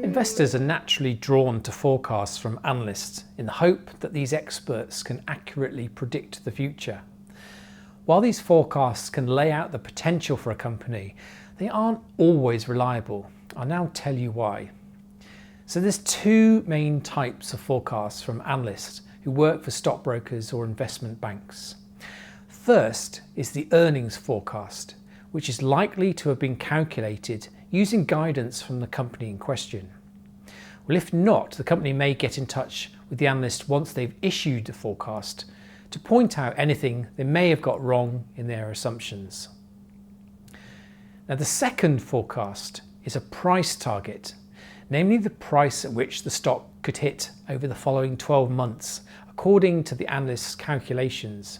Investors are naturally drawn to forecasts from analysts in the hope that these experts can accurately predict the future. While these forecasts can lay out the potential for a company, they aren't always reliable. I'll now tell you why. So there's two main types of forecasts from analysts who work for stockbrokers or investment banks. First is the earnings forecast, which is likely to have been calculated using guidance from the company in question. Well, if not, the company may get in touch with the analyst once they've issued the forecast to point out anything they may have got wrong in their assumptions. Now, the second forecast is a price target, namely the price at which the stock could hit over the following 12 months, according to the analyst's calculations.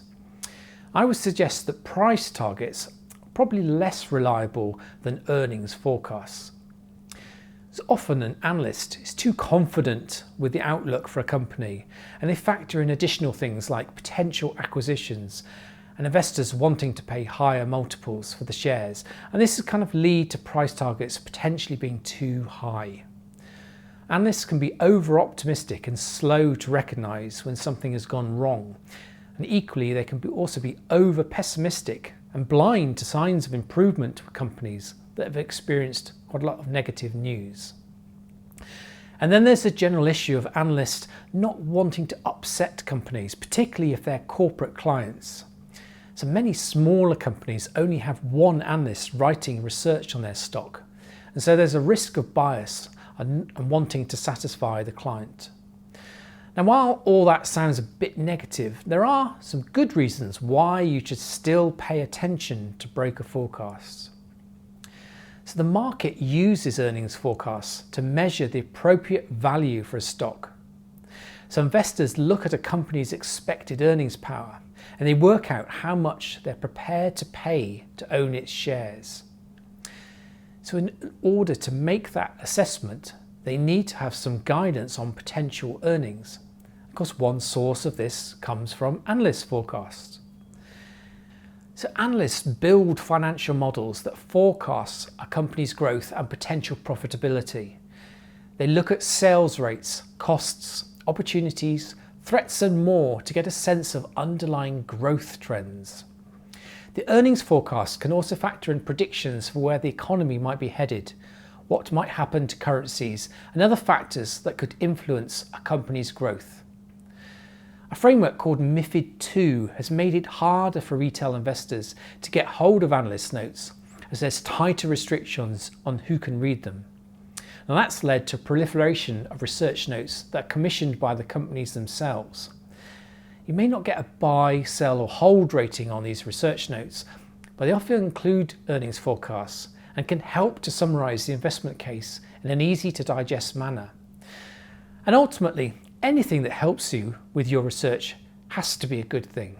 I would suggest that price targets are probably less reliable than earnings forecasts. So often an analyst is too confident with the outlook for a company, and they factor in additional things like potential acquisitions and investors wanting to pay higher multiples for the shares, and this can kind of lead to price targets potentially being too high. Analysts can be over-optimistic and slow to recognise when something has gone wrong, and equally they can also be over-pessimistic and blind to signs of improvement for companies that have experienced quite a lot of negative news. And then there's the general issue of analysts not wanting to upset companies, particularly if they're corporate clients. So many smaller companies only have one analyst writing research on their stock, and so there's a risk of bias and wanting to satisfy the client. Now, while all that sounds a bit negative, there are some good reasons why you should still pay attention to broker forecasts. So the market uses earnings forecasts to measure the appropriate value for a stock. So investors look at a company's expected earnings power and they work out how much they're prepared to pay to own its shares. So in order to make that assessment, they need to have some guidance on potential earnings. Of course, one source of this comes from analyst forecasts. So analysts build financial models that forecast a company's growth and potential profitability. They look at sales rates, costs, opportunities, threats and more to get a sense of underlying growth trends. The earnings forecast can also factor in predictions for where the economy might be headed, what might happen to currencies, and other factors that could influence a company's growth. A framework called MiFID II has made it harder for retail investors to get hold of analyst notes, as there's tighter restrictions on who can read them. Now that's led to proliferation of research notes that are commissioned by the companies themselves. You may not get a buy, sell or hold rating on these research notes, but they often include earnings forecasts and can help to summarise the investment case in an easy to digest manner. And ultimately, anything that helps you with your research has to be a good thing.